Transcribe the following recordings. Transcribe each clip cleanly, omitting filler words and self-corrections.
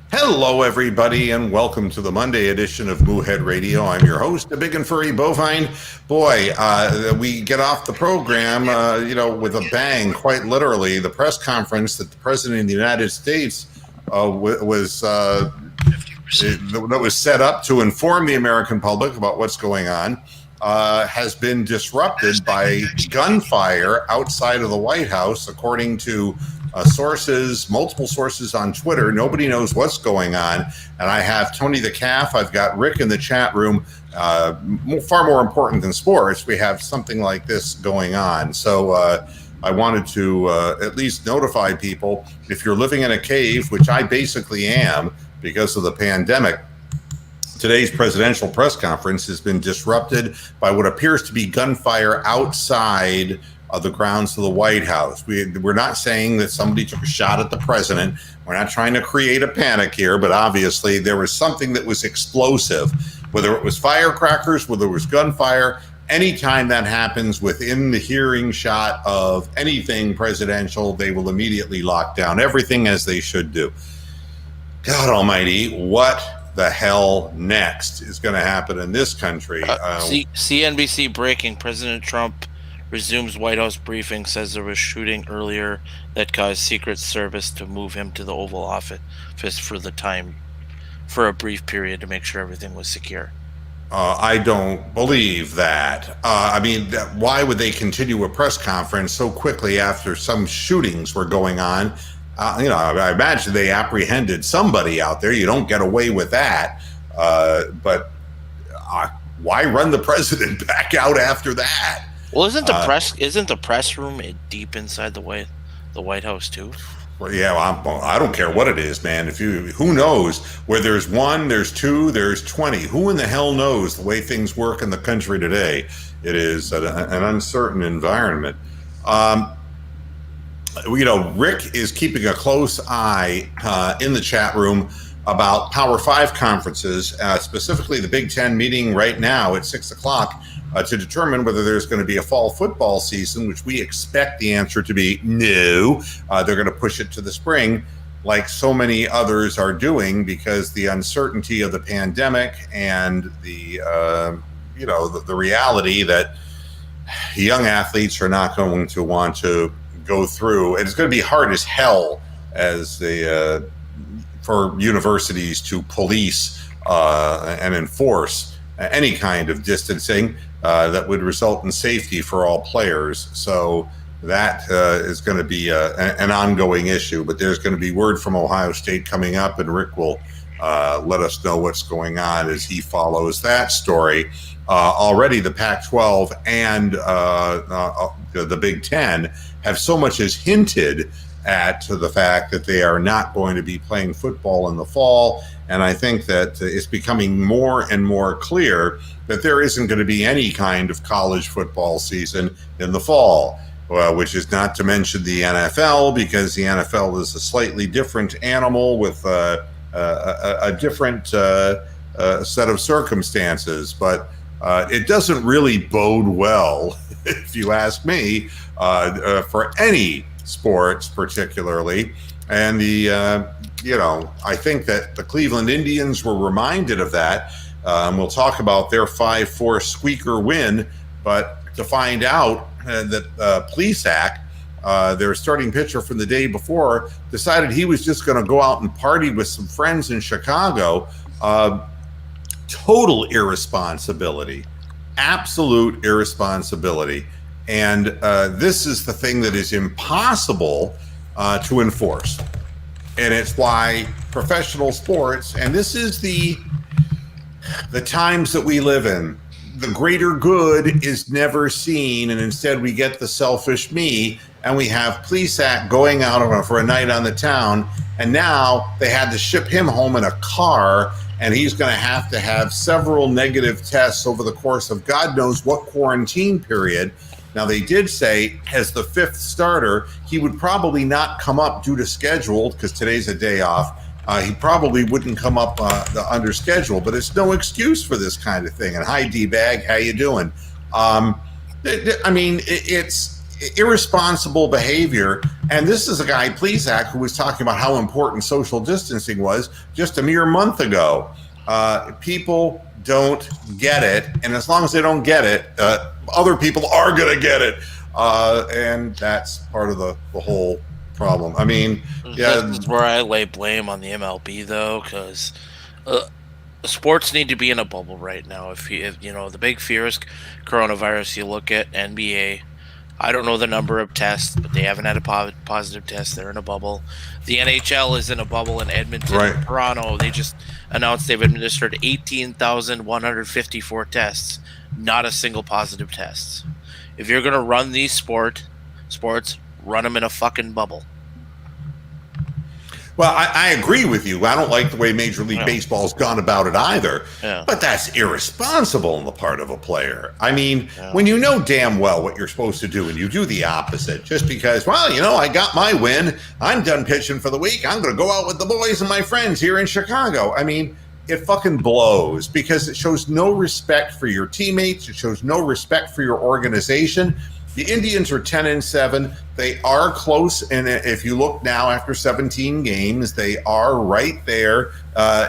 Hello, everybody, and welcome to the Monday edition of Moohead Radio. I'm your host, the big and furry bovine. Boy, we get off the program, with a bang, quite literally. The press conference that the President of the United States that was set up to inform the American public about what's going on has been disrupted by gunfire outside of the White House, according to multiple sources on Twitter. Nobody knows what's going on. And I have Tony the Calf. I've got Rick in the chat room. Far more important than sports, we have something like this going on. So I wanted to at least notify people, if you're living in a cave, which I basically am because of the pandemic, today's presidential press conference has been disrupted by what appears to be gunfire outside of the grounds of the White House. We're not saying that somebody took a shot at the president. We're not trying to create a panic here, but obviously there was something that was explosive, whether it was firecrackers, whether it was gunfire. Anytime that happens within the hearing shot of anything presidential, they will immediately lock down everything, as they should do. God almighty, what the hell next is going to happen in this country? CNBC breaking: President Trump resumes White House briefing, says there was shooting earlier that caused Secret Service to move him to the Oval Office for a brief period to make sure everything was secure. I don't believe that. Why would they continue a press conference so quickly after some shootings were going on? I imagine they apprehended somebody out there. You don't get away with that. But why run the president back out after that? Well, isn't the press room deep inside the White House too? Well, yeah, I don't care what it is, man. Who knows? Where there's one, there's two, there's 20. Who in the hell knows the way things work in the country today? It is an uncertain environment. Rick is keeping a close eye in the chat room about Power 5 conferences, specifically the Big Ten meeting right now at 6 o'clock to determine whether there's going to be a fall football season, which we expect the answer to be no. They're going to push it to the spring, like so many others are doing, because the uncertainty of the pandemic and the reality that young athletes are not going to want to go through. And it's going to be hard as hell for universities to police and enforce any kind of distancing that would result in safety for all players. So that is going to be an ongoing issue. But there's going to be word from Ohio State coming up, and Rick will let us know what's going on as he follows that story. Already the Pac-12 and the Big Ten have so much as hinted at the fact that they are not going to be playing football in the fall. And I think that it's becoming more and more clear that there isn't going to be any kind of college football season in the fall, which is not to mention the NFL, because the NFL is a slightly different animal with a different set of circumstances. But it doesn't really bode well, if you ask me, for any sports particularly. And I think that the Cleveland Indians were reminded of that. We'll talk about their 5-4 squeaker win, but to find out that Plesac, their starting pitcher from the day before, decided he was just going to go out and party with some friends in Chicago. Total irresponsibility, absolute irresponsibility. And this is the thing that is impossible to enforce. And it's why professional sports, and this is the times that we live in, the greater good is never seen, and instead we get the selfish me, and we have Plesac going out for a night on the town, and now they had to ship him home in a car, and he's going to have several negative tests over the course of God knows what quarantine period. Now, they did say, as the fifth starter, he would probably not come up due to schedule, because today's a day off. He probably wouldn't come up under schedule, but it's no excuse for this kind of thing. And hi, D-Bag, how you doing? It's irresponsible behavior. And this is a guy, Plesac, who was talking about how important social distancing was just a mere month ago. People don't get it. And as long as they don't get it, other people are going to get it. And that's part of the whole problem. I mean, yeah. This is where I lay blame on the MLB, though, because sports need to be in a bubble right now. If you know, the big fear is coronavirus. You look at NBA. I don't know the number of tests, but they haven't had a positive test. They're in a bubble. The NHL is in a bubble in Edmonton, Right. and Toronto. They just announced they've administered 18,154 tests, not a single positive test. If you're gonna run these sports, run them in a fucking bubble. Well, I agree with you. I don't like the way Major League Baseball's gone about it either. Yeah. But that's irresponsible on the part of a player. I mean, when you know damn well what you're supposed to do and you do the opposite just because, well, you know, I got my win. I'm done pitching for the week. I'm going to go out with the boys and my friends here in Chicago. I mean, it fucking blows because it shows no respect for your teammates. It shows no respect for your organization. The Indians are 10-7. They are close, and if you look now after 17 games, they are right there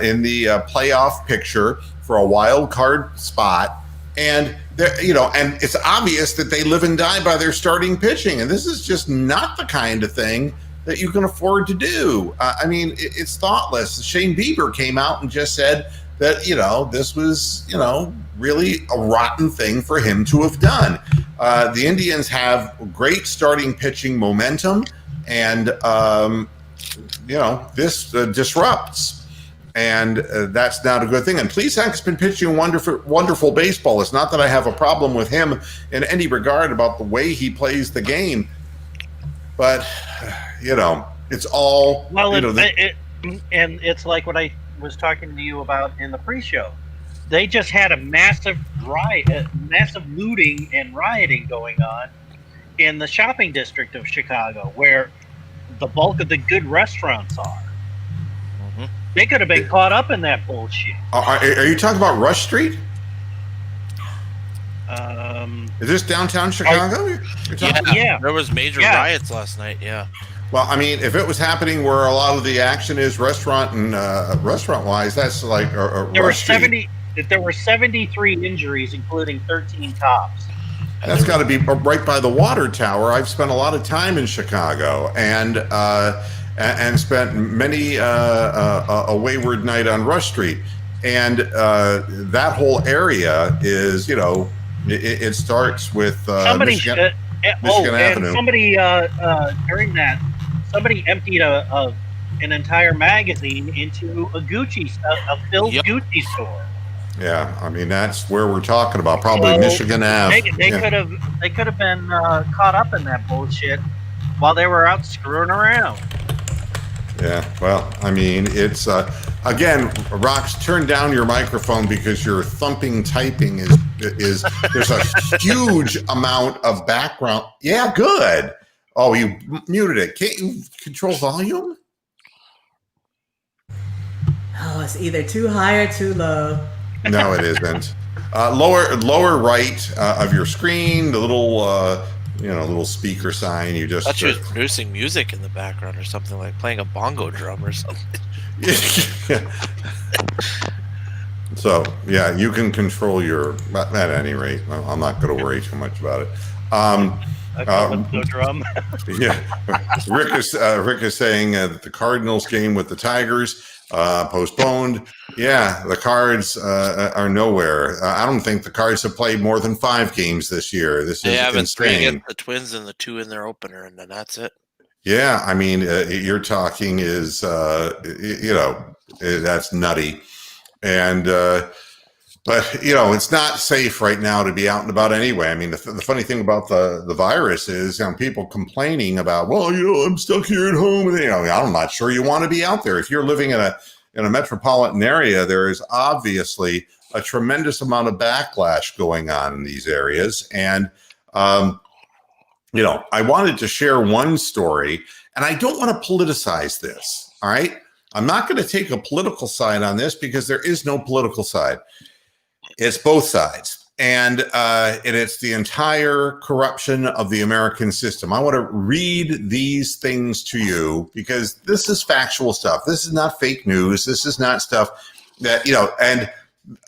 in the playoff picture for a wild card spot. And you know, and it's obvious that they live and die by their starting pitching, and this is just not the kind of thing that you can afford to do. I mean, it's thoughtless. Shane Bieber came out and just said that, you know, this was, you know, really a rotten thing for him to have done. The Indians have great starting pitching momentum, and, you know, this disrupts. And that's not a good thing. And Plesac's been pitching wonderful baseball. It's not that I have a problem with him in any regard about the way he plays the game. But, you know, it's all, well, you know. And it's like what I was talking to you about in the pre-show. They just had a massive massive looting and rioting going on in the shopping district of Chicago, where the bulk of the good restaurants are. Mm-hmm. They could have been caught up in that bullshit. Are you talking about Rush Street? Is this downtown Chicago? Yeah. There was major riots last night. Yeah. Well, I mean, if it was happening where a lot of the action is restaurant and restaurant-wise, that's like there were 70. There were 73 injuries, including 13 cops. That's got to be right by the water tower. I've spent a lot of time in Chicago and spent many a wayward night on Rush Street, and that whole area is, you know, it starts with Michigan Avenue. Somebody during that, somebody emptied an entire magazine into a filled Gucci store. Yeah, I mean, that's where we're talking about, probably Michigan Ave. They could have been caught up in that bullshit while they were out screwing around. Yeah, well, I mean, it's again, Rox, turn down your microphone because your thumping typing is there's a huge amount of background. Yeah, good. Oh, you muted it. Can't you control volume? Oh, it's either too high or too low. No, it isn't. Lower right of your screen, the little little speaker sign. You just I thought you was producing music in the background or something, like playing a bongo drum or something. Yeah. So yeah, you can control your. At any rate, I'm not going to worry too much about it. The drum. Yeah, Rick is saying that the Cardinals game with the Tigers postponed. Yeah, the Cards are nowhere. I don't think the Cards have played more than 5 games this year. This is insane. Against the Twins and the 2 in their opener, and then that's it. Yeah, I mean, you're talking is that's nutty, and but you know, it's not safe right now to be out and about anyway. I mean, the funny thing about the virus is, you know, people complaining about, well, you know, I'm stuck here at home. You know, I'm not sure you want to be out there. If you're living in a metropolitan area, there is obviously a tremendous amount of backlash going on in these areas. And, you know, I wanted to share one story, and I don't want to politicize this. All right. I'm not going to take a political side on this because there is no political side. It's both sides. and it's the entire corruption of the American system. I want to read these things to you because this is factual stuff. This is not fake news. This is not stuff that, and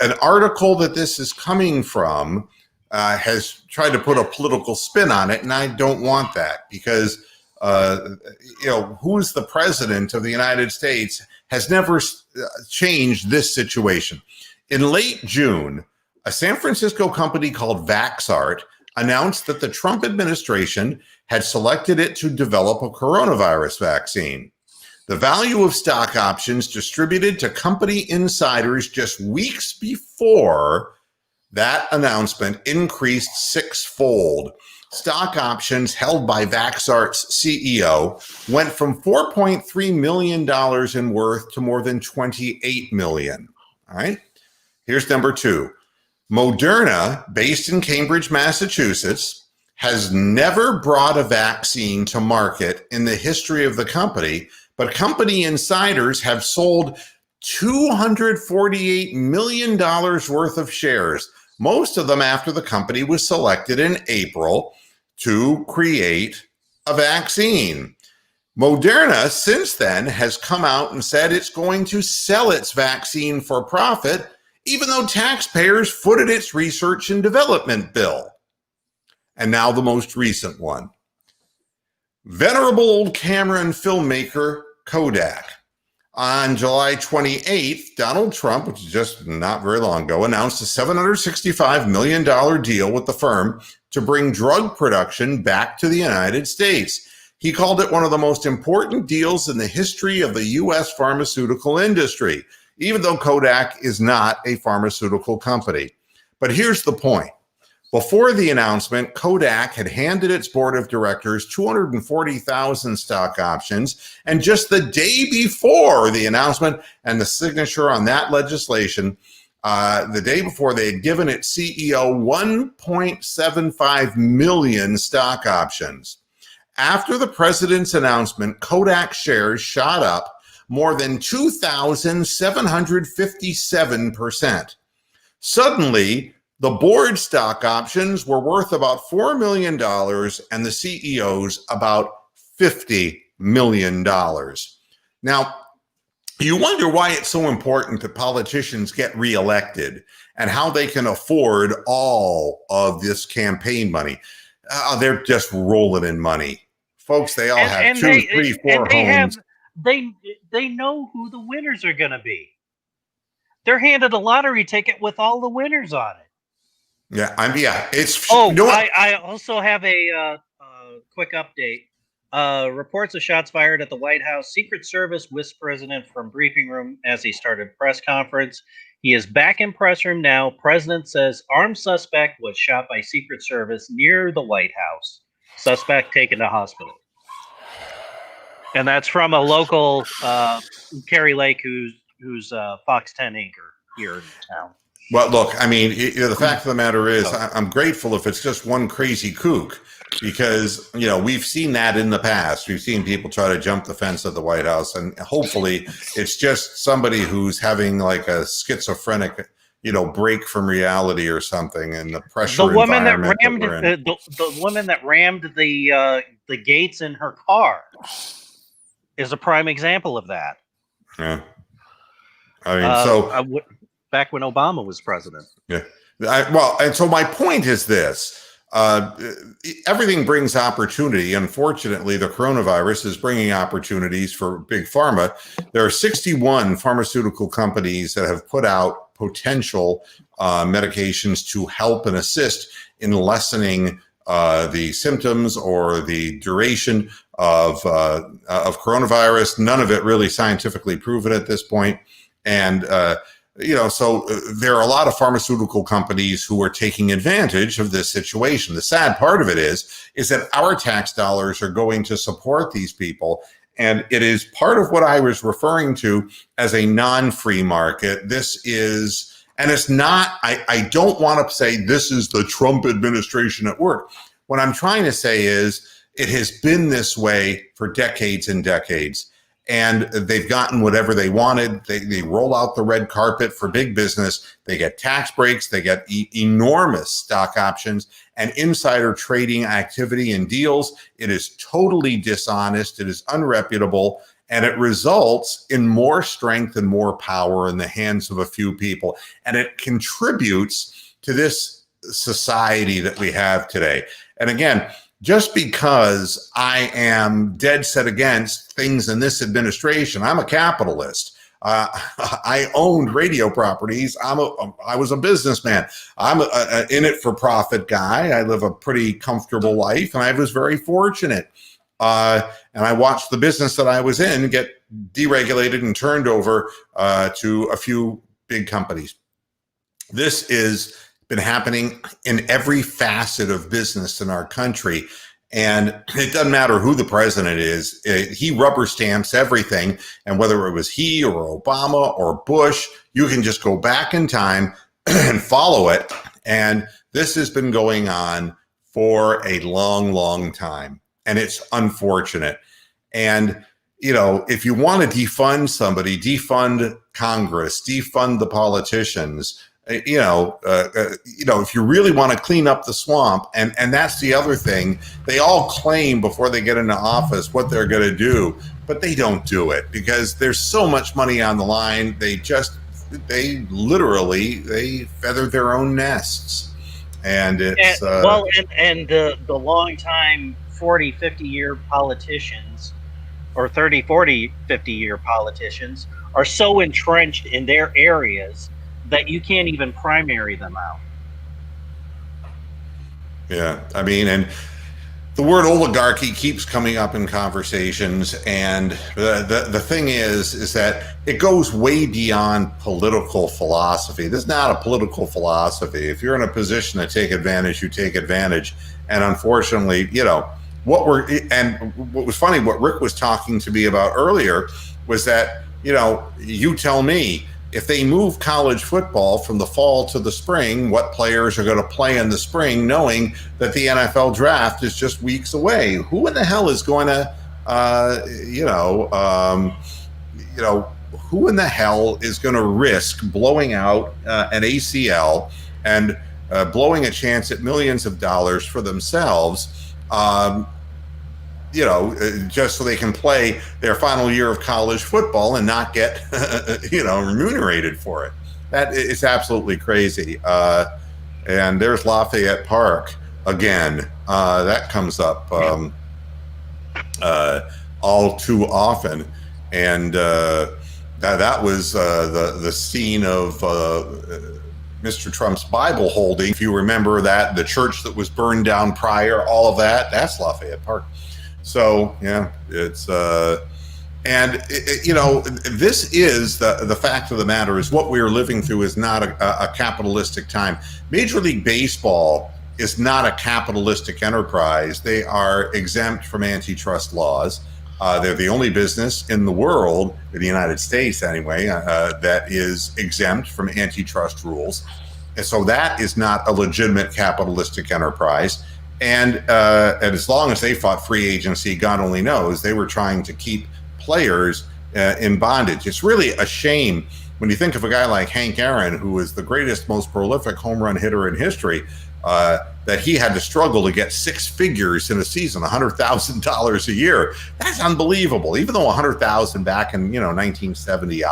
an article that this is coming from has tried to put a political spin on it, and I don't want that because, who's the president of the United States has never changed this situation. In late June, a San Francisco company called Vaxart announced that the Trump administration had selected it to develop a coronavirus vaccine. The value of stock options distributed to company insiders just weeks before that announcement increased sixfold. Stock options held by Vaxart's CEO went from $4.3 million in worth to more than $28 million. All right. Here's number two. Moderna, based in Cambridge, Massachusetts, has never brought a vaccine to market in the history of the company, but company insiders have sold $248 million worth of shares, most of them after the company was selected in April to create a vaccine. Moderna, since then, has come out and said it's going to sell its vaccine for profit, even though taxpayers footed its research and development bill. And now the most recent one. Venerable old camera and filmmaker Kodak. On July 28th, Donald Trump, which is just not very long ago, announced a $765 million deal with the firm to bring drug production back to the United States. He called it one of the most important deals in the history of the U.S. pharmaceutical industry, even though Kodak is not a pharmaceutical company. But here's the point. Before the announcement, Kodak had handed its board of directors 240,000 stock options, and just the day before the announcement and the signature on that legislation, the day before, they had given its CEO 1.75 million stock options. After the president's announcement, Kodak shares shot up more than 2,757%. Suddenly, the board stock options were worth about $4 million and the CEO's about $50 million. Now, you wonder why it's so important that politicians get reelected and how they can afford all of this campaign money. They're just rolling in money. Folks, they all have two, three, four homes. They know who the winners are going to be. They're handed a lottery ticket with all the winners on it. Yeah, it's. Oh, I also have a quick update. Reports of shots fired at the White House. Secret Service whisked president from briefing room as he started press conference. He is back in press room now. President says armed suspect was shot by Secret Service near the White House. Suspect taken to hospital. And that's from a local Carrie Lake, who's Fox 10 anchor here in town. Well, look, I mean, the fact of the matter is, I'm grateful if it's just one crazy kook, because, we've seen that in the past. We've seen people try to jump the fence at the White House, and hopefully it's just somebody who's having like a schizophrenic, break from reality or something, and the pressure. The woman that rammed the woman that rammed the gates in her car is a prime example of that. Yeah, I mean, back when Obama was president. Yeah. And so my point is this. Everything brings opportunity. Unfortunately, the coronavirus is bringing opportunities for big pharma. There are 61 pharmaceutical companies that have put out potential medications to help and assist in lessening the symptoms or the duration of coronavirus. None of it really scientifically proven at this point. And so there are a lot of pharmaceutical companies who are taking advantage of this situation. The sad part of it is that our tax dollars are going to support these people. And it is part of what I was referring to as a non-free market. This is, and it's not, I don't want to say this is the Trump administration at work. What I'm trying to say is it has been this way for decades and decades. and they've gotten whatever they wanted. They roll out the red carpet for big business. They get tax breaks. They get enormous stock options and insider trading activity and deals. It is totally dishonest. It is unreputable. And it results in more strength and more power in the hands of a few people. And it contributes to this society that we have today. And again, just because I am dead set against things in this administration, I'm a capitalist. I owned radio properties. I was a businessman. I'm a in it for profit guy. I live a pretty comfortable life, and I was very fortunate. And I watched the business that I was in get deregulated and turned over to a few big companies. This is been happening in every facet of business in our country. And it doesn't matter who the president is, he rubber stamps everything. And whether it was he or Obama or Bush, you can just go back in time and follow it. And this has been going on for a long, long time. And it's unfortunate. And if you want to defund somebody, defund Congress, defund the politicians. If you really want to clean up the swamp, and that's the other thing, they all claim before they get into office what they're going to do, but they don't do it because there's so much money on the line. They literally feather their own nests, and it's the long time 40, 50-year politicians, or 30, 40, 50-year politicians are so entrenched in their areas that you can't even primary them out. Yeah, I mean, and the word oligarchy keeps coming up in conversations, and the thing is that it goes way beyond political philosophy. This is not a political philosophy. If you're in a position to take advantage, you take advantage. And unfortunately, what was funny, what Rick was talking to me about earlier was that, you tell me, if they move college football from the fall to the spring, what players are going to play in the spring, knowing that the NFL draft is just weeks away? Who in the hell is going to, who in the hell is going to risk blowing out an ACL and blowing a chance at millions of dollars for themselves? Just so they can play their final year of college football and not get, remunerated for it. That is absolutely crazy. And there's Lafayette Park again. That comes up all too often. And that was the scene of Mr. Trump's Bible holding. If you remember that, the church that was burned down prior, all of that, that's Lafayette Park. So, yeah, it's, this is the fact of the matter is what we are living through is not a capitalistic time. Major League Baseball is not a capitalistic enterprise. They are exempt from antitrust laws. They're the only business in the world, in the United States anyway, that is exempt from antitrust rules. And so that is not a legitimate capitalistic enterprise. And as long as they fought free agency, God only knows, they were trying to keep players in bondage. It's really a shame when you think of a guy like Hank Aaron, who is the greatest, most prolific home run hitter in history, that he had to struggle to get six figures in a season, $100,000 a year. That's unbelievable. Even though $100,000 back in 1970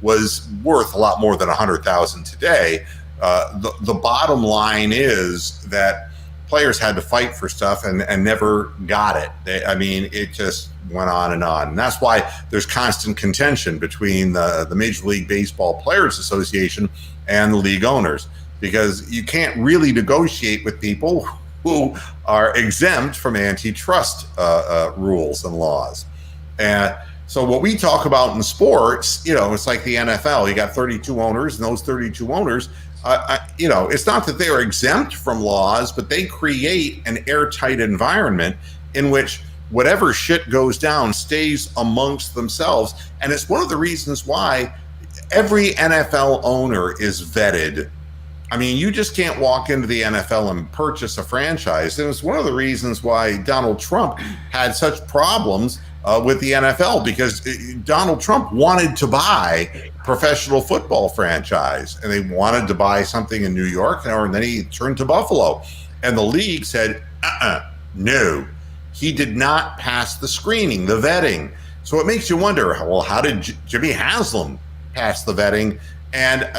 was worth a lot more than $100,000 today. The bottom line is that players had to fight for stuff and never got it. It just went on and on. And that's why there's constant contention between the Major League Baseball Players Association and the league owners, because you can't really negotiate with people who are exempt from antitrust rules and laws. And so what we talk about in sports, it's like the NFL. You got 32 owners, and those 32 owners, it's not that they are exempt from laws, but they create an airtight environment in which whatever shit goes down stays amongst themselves. And it's one of the reasons why every NFL owner is vetted. You just can't walk into the NFL and purchase a franchise. And it's one of the reasons why Donald Trump had such problems with the NFL because Donald Trump wanted to buy professional football franchise, and they wanted to buy something in New York, and then he turned to Buffalo, and the league said, no, he did not pass the screening, the vetting. So it makes you wonder, well, how did Jimmy Haslam pass the vetting? And,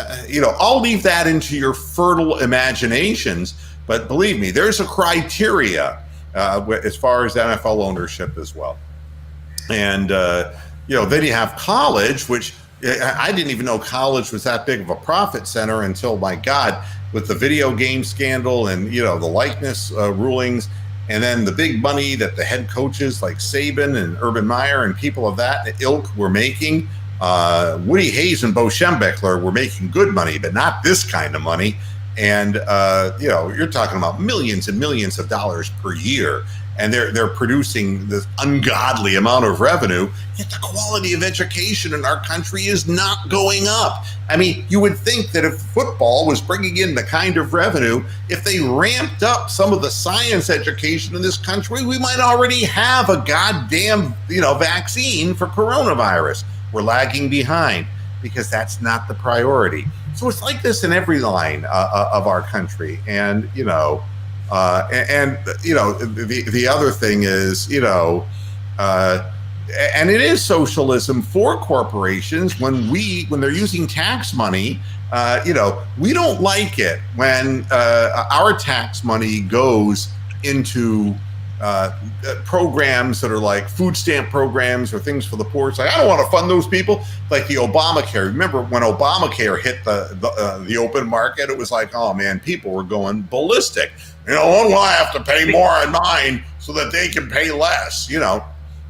I'll leave that into your fertile imaginations, but believe me, there's a criteria as far as NFL ownership as well. And, then you have college, which I didn't even know college was that big of a profit center until, my God, with the video game scandal and, the likeness rulings, and then the big money that the head coaches like Saban and Urban Meyer and people of that ilk were making. Woody Hayes and Bo Schembechler were making good money, but not this kind of money. And, you're talking about millions and millions of dollars per year. And they're producing this ungodly amount of revenue, yet the quality of education in our country is not going up. I mean, you would think that if football was bringing in the kind of revenue, if they ramped up some of the science education in this country, we might already have a goddamn, vaccine for coronavirus. We're lagging behind because that's not the priority. So it's like this in every line of our country. And, the other thing is, and it is socialism for corporations when they're using tax money. We don't like it when our tax money goes into programs that are like food stamp programs or things for the poor. It's like, I don't want to fund those people. Like the Obamacare. Remember when Obamacare hit the open market? It was like, oh man, people were going ballistic. I have to pay more on mine so that they can pay less.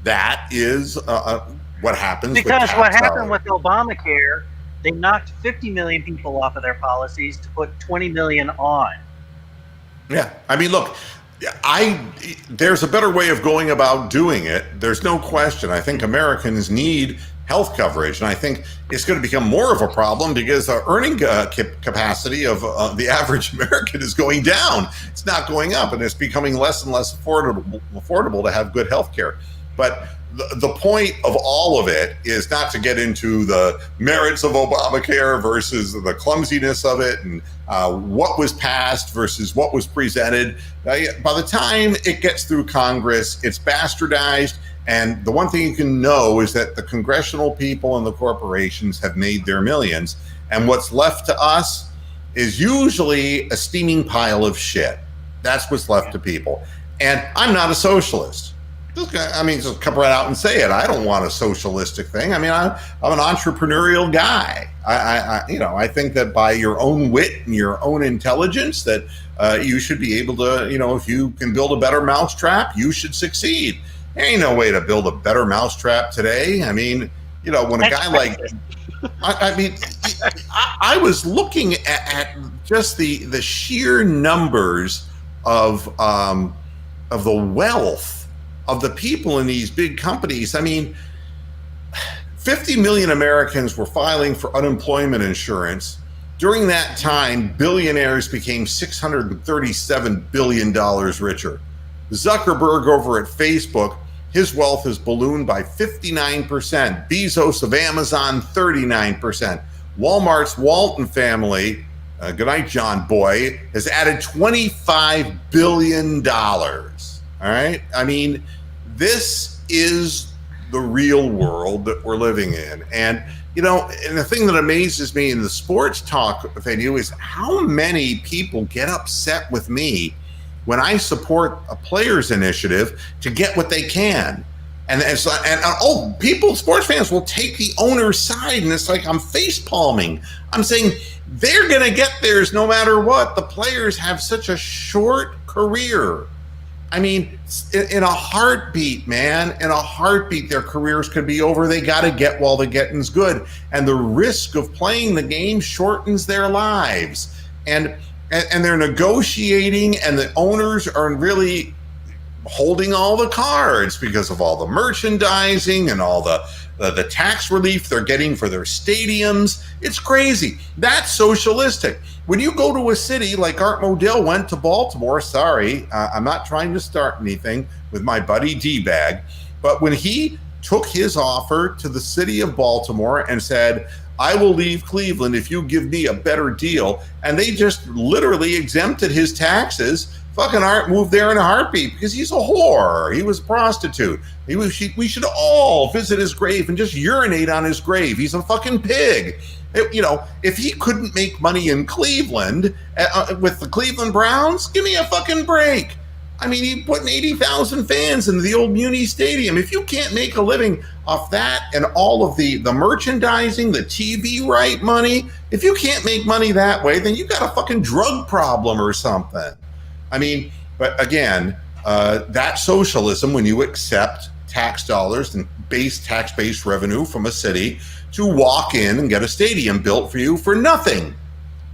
That is what happens. Because what happened with Obamacare, they knocked 50 million people off of their policies to put 20 million on. Yeah, I mean, look. There's a better way of going about doing it. There's no question. I think Americans need health coverage, and I think it's going to become more of a problem because the earning capacity of the average American is going down. It's not going up, and it's becoming less and less affordable to have good health care. But the point of all of it is not to get into the merits of Obamacare versus the clumsiness of it and what was passed versus what was presented. By the time it gets through Congress, it's bastardized. And the one thing you can know is that the congressional people and the corporations have made their millions. And what's left to us is usually a steaming pile of shit. That's what's left to people. And I'm not a socialist. Just come right out and say it. I don't want a socialistic thing. I mean, I'm an entrepreneurial guy. I think that by your own wit and your own intelligence that you should be able to, if you can build a better mousetrap, you should succeed. There ain't no way to build a better mousetrap today. I mean, when a guy like, I was looking at just the sheer numbers of the wealth of the people in these big companies. I mean, 50 million Americans were filing for unemployment insurance. During that time, billionaires became $637 billion richer. Zuckerberg over at Facebook, his wealth has ballooned by 59%. Bezos of Amazon, 39%. Walmart's Walton family, good night, John Boy, has added $25 billion. All right? I mean, this is the real world that we're living in. And, and the thing that amazes me in the sports talk venue is how many people get upset with me when I support a players initiative to get what they can. And sports fans will take the owner's side, and it's like I'm face palming. I'm saying they're going to get theirs no matter what. The players have such a short career. I mean, in a heartbeat, man, in a heartbeat, their careers could be over. They got to get while the getting's good. And the risk of playing the game shortens their lives. And they're negotiating, and the owners are really holding all the cards because of all the merchandising and all the tax relief they're getting for their stadiums. It's crazy. That's socialistic. When you go to a city like Art Modell went to Baltimore, sorry, I'm not trying to start anything with my buddy D-Bag, but when he took his offer to the city of Baltimore and said, I will leave Cleveland if you give me a better deal. And they just literally exempted his taxes. Fucking Art moved there in a heartbeat because he's a whore. He was a prostitute. We should all visit his grave and just urinate on his grave. He's a fucking pig. If he couldn't make money in Cleveland with the Cleveland Browns, give me a fucking break. I mean, he put 80,000 fans into the old Muni Stadium. If you can't make a living off that and all of the merchandising, the TV right money, if you can't make money that way, then you got a fucking drug problem or something. I mean, but again, that socialism, when you accept tax dollars and tax-based revenue from a city to walk in and get a stadium built for you for nothing,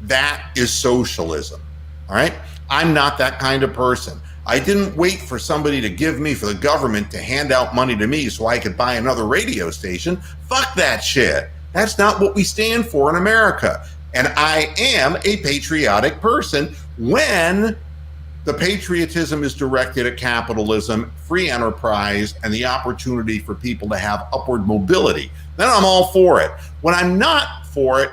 that is socialism. All right? I'm not that kind of person. I didn't wait for somebody to give me, for the government to hand out money to me so I could buy another radio station. Fuck that shit. That's not what we stand for in America. And I am a patriotic person when the patriotism is directed at capitalism, free enterprise, and the opportunity for people to have upward mobility. Then I'm all for it. When I'm not for it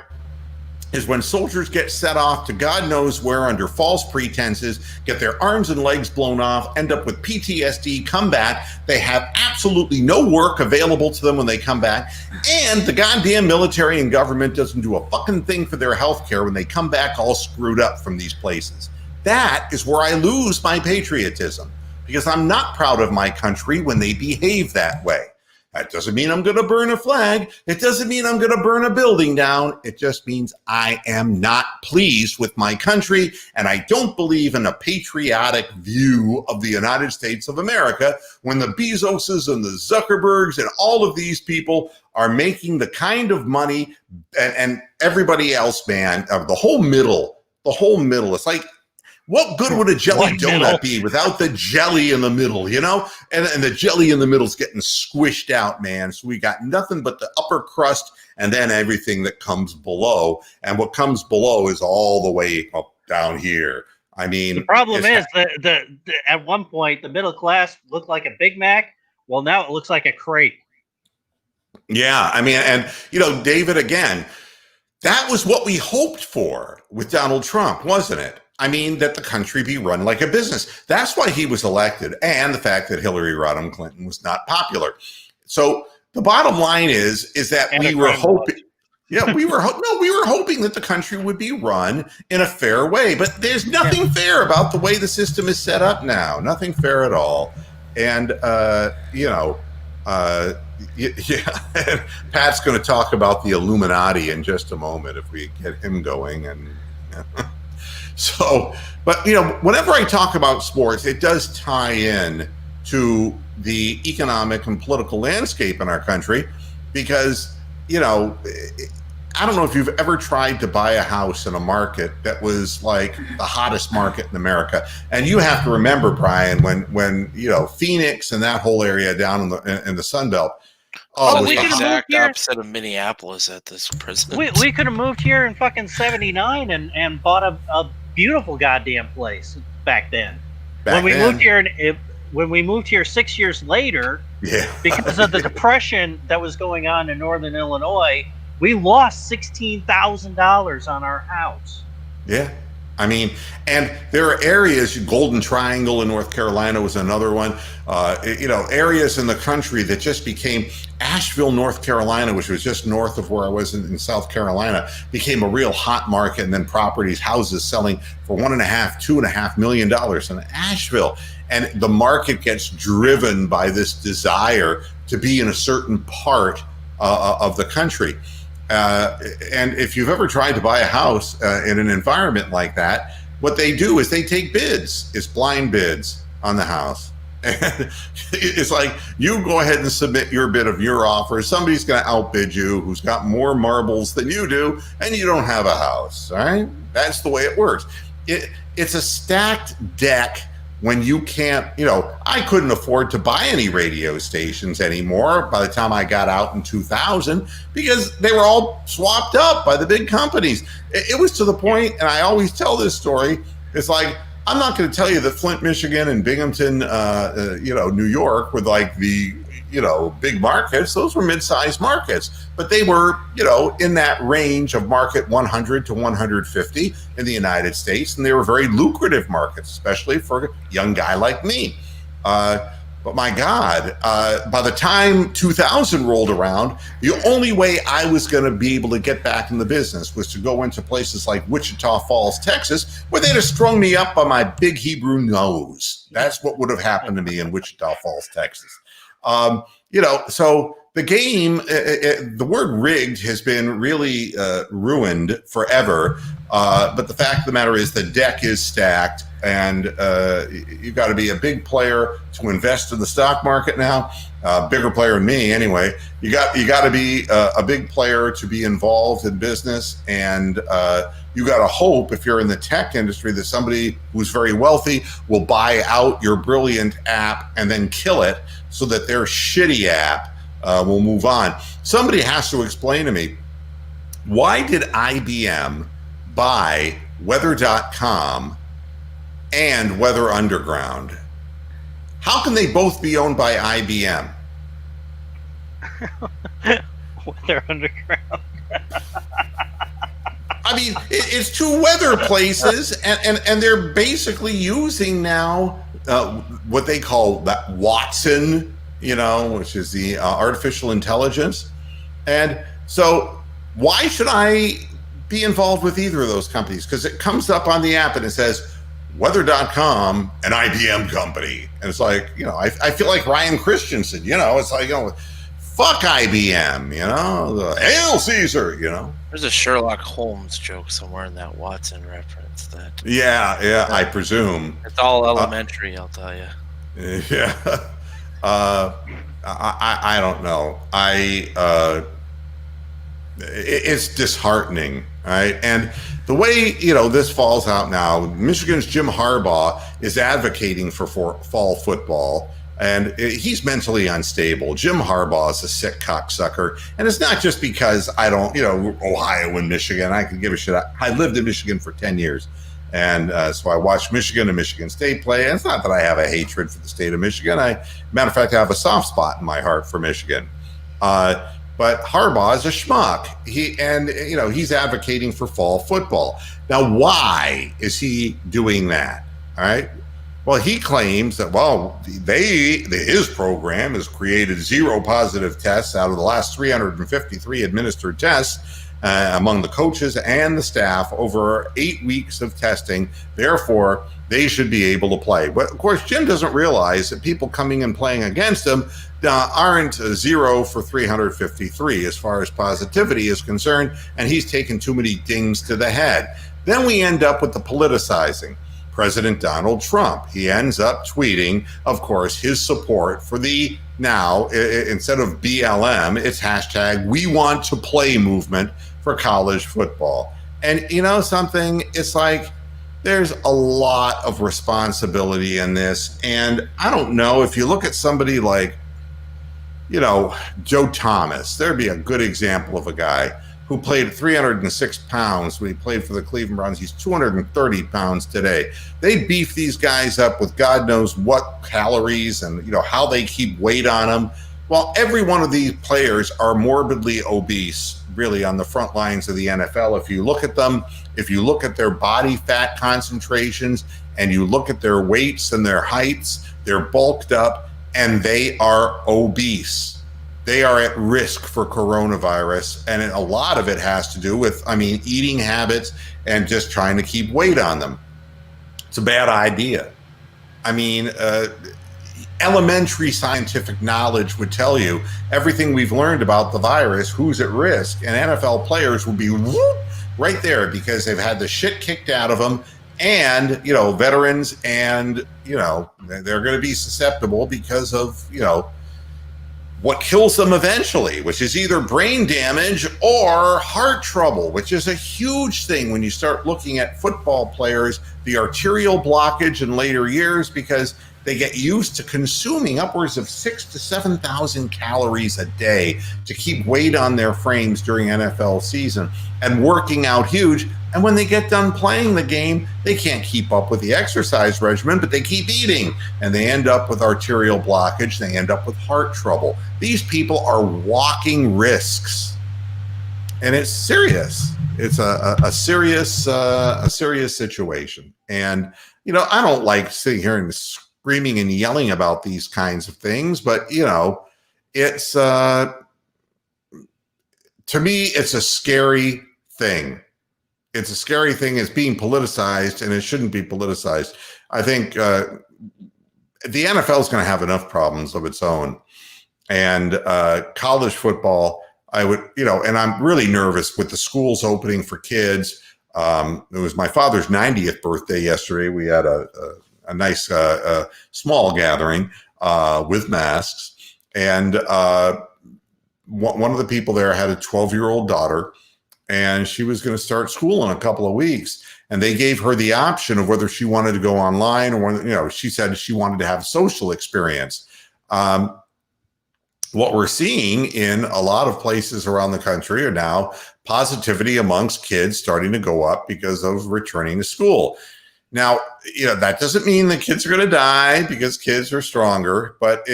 is when soldiers get set off to God knows where under false pretenses, get their arms and legs blown off, end up with PTSD, come back. They have absolutely no work available to them when they come back. And the goddamn military and government doesn't do a fucking thing for their health care when they come back all screwed up from these places. That is where I lose my patriotism, because I'm not proud of my country when they behave that way. That doesn't mean I'm going to burn a flag. It doesn't mean I'm going to burn a building down. It just means I am not pleased with my country, and I don't believe in a patriotic view of the United States of America when the Bezoses and the Zuckerbergs and all of these people are making the kind of money and everybody else, man, of the whole middle. It's like, what good would a jelly donut be without the jelly in the middle, you know? And the jelly in the middle is getting squished out, man. So we got nothing but the upper crust and then everything that comes below. And what comes below is all the way up down here. I mean, the problem is that at one point, the middle class looked like a Big Mac. Well, now it looks like a crepe. Yeah, I mean, and, David, again, that was what we hoped for with Donald Trump, wasn't it? I mean, that the country be run like a business. That's why he was elected, and the fact that Hillary Rodham Clinton was not popular. So the bottom line is that we were hoping. Yeah, we were hoping that the country would be run in a fair way, but there's nothing fair about the way the system is set up now. Nothing fair at all. And Pat's going to talk about the Illuminati in just a moment if we get him going. And so, but whenever I talk about sports, it does tie in to the economic and political landscape in our country, because I don't know if you've ever tried to buy a house in a market that was like the hottest market in America. And you have to remember, Brian, when Phoenix and that whole area down in the Sun Belt. Oh, we could have moved here. Opposite of Minneapolis at this present. We could have moved here in fucking '79 and bought a beautiful goddamn place back then. When we moved here 6 years later, because of the depression that was going on in northern Illinois, we lost $16,000 on our house. Yeah. I mean, and there are areas, Golden Triangle in North Carolina was another one, areas in the country that just became, Asheville, North Carolina, which was just north of where I was in South Carolina, became a real hot market, and then houses selling for $2.5 million in Asheville. And the market gets driven by this desire to be in a certain part of the country. And if you've ever tried to buy a house in an environment like that, what they do is they take bids. It's blind bids on the house. And it's like, you go ahead and submit your bid of your offer. Somebody's going to outbid you who's got more marbles than you do, and you don't have a house. All right? That's the way it works. It's a stacked deck. When you can't, I couldn't afford to buy any radio stations anymore by the time I got out in 2000, because they were all swapped up by the big companies. It was to the point, and I always tell this story, it's like, I'm not going to tell you that Flint, Michigan and Binghamton, New York were like the big markets. Those were mid-sized markets, but they were, in that range of market 100 to 150 in the United States, and they were very lucrative markets, especially for a young guy like me. But my God, by the time 2000 rolled around, the only way I was going to be able to get back in the business was to go into places like Wichita Falls, Texas, where they'd have strung me up on my big Hebrew nose. That's what would have happened to me in Wichita Falls, Texas. So the game, the word rigged has been really ruined forever. But the fact of the matter is the deck is stacked, and you've got to be a big player to invest in the stock market now. Bigger player than me, anyway. You got to be a big player to be involved in business, and you got to hope, if you're in the tech industry, that somebody who's very wealthy will buy out your brilliant app and then kill it so that their shitty app will move on. Somebody has to explain to me, why did IBM buy Weather.com and Weather Underground? How can they both be owned by IBM? Weather Underground. I mean, it's two weather places, and they're basically using now what they call that Watson, which is the artificial intelligence. And so why should I be involved with either of those companies? Because it comes up on the app and it says Weather.com, an IBM company. And it's like, I feel like Ryan Christensen, it's like, fuck IBM, Hail Caesar, There's a Sherlock Holmes joke somewhere in that Watson reference. Yeah, I presume. It's all elementary, I'll tell you. Yeah. I don't know. It's disheartening, right? And the way, this falls out now, Michigan's Jim Harbaugh is advocating for fall football, and he's mentally unstable. Jim Harbaugh is a sick cocksucker. And it's not just because I don't, Ohio and Michigan, I could give a shit. I lived in Michigan for 10 years. And so I watched Michigan and Michigan State play. And it's not that I have a hatred for the state of Michigan. Matter of fact, I have a soft spot in my heart for Michigan. But Harbaugh is a schmuck. He's advocating for fall football. Now, why is he doing that? All right. Well, he claims that, his program has created 0 positive tests out of the last 353 administered tests among the coaches and the staff over 8 weeks of testing. Therefore, they should be able to play. But of course, Jim doesn't realize that people coming and playing against him aren't 0 for 353 as far as positivity is concerned, and he's taken too many dings to the head. Then we end up with the politicizing. President Donald Trump, he ends up tweeting, of course, his support for the now, instead of BLM, it's hashtag We Want to Play movement for college football. And something, it's like there's a lot of responsibility in this. And I don't know, if you look at somebody like, Joe Thomas, there'd be a good example of a guy who played 306 pounds when he played for the Cleveland Browns. He's 230 pounds today. They beef these guys up with God knows what calories and, how they keep weight on them. Well, every one of these players are morbidly obese, really, on the front lines of the NFL. If you look at them, if you look at their body fat concentrations and you look at their weights and their heights, they're bulked up and they are obese. They are at risk for coronavirus, and a lot of it has to do with, eating habits and just trying to keep weight on them. It's a bad idea. Elementary scientific knowledge would tell you everything we've learned about the virus, who's at risk, and NFL players will be right there because they've had the shit kicked out of them, and, veterans, and, they're going to be susceptible because of, what kills them eventually, which is either brain damage or heart trouble, which is a huge thing when you start looking at football players, the arterial blockage in later years, because they get used to consuming upwards of 6,000 to 7,000 calories a day to keep weight on their frames during NFL season and working out huge. And when they get done playing the game, they can't keep up with the exercise regimen, but they keep eating and they end up with arterial blockage. They end up with heart trouble. These people are walking risks, and it's serious. It's a serious situation. And, you know, I don't like sitting here and screaming and yelling about these kinds of things, but, you know, it's, to me, it's a scary thing. It's a scary thing. It's being politicized, and it shouldn't be politicized. I think the NFL is going to have enough problems of its own, and college football, I would, you know, and I'm really nervous with the schools opening for kids. It was my father's 90th birthday yesterday. We had a nice small gathering with masks, and one of the people there had a 12-year-old daughter, and she was going to start school in a couple of weeks. And they gave her the option of whether she wanted to go online or, you know, she said she wanted to have a social experience. What we're seeing in a lot of places around the country are now positivity amongst kids starting to go up because of returning to school. Now, you know, that doesn't mean the kids are going to die because kids are stronger, but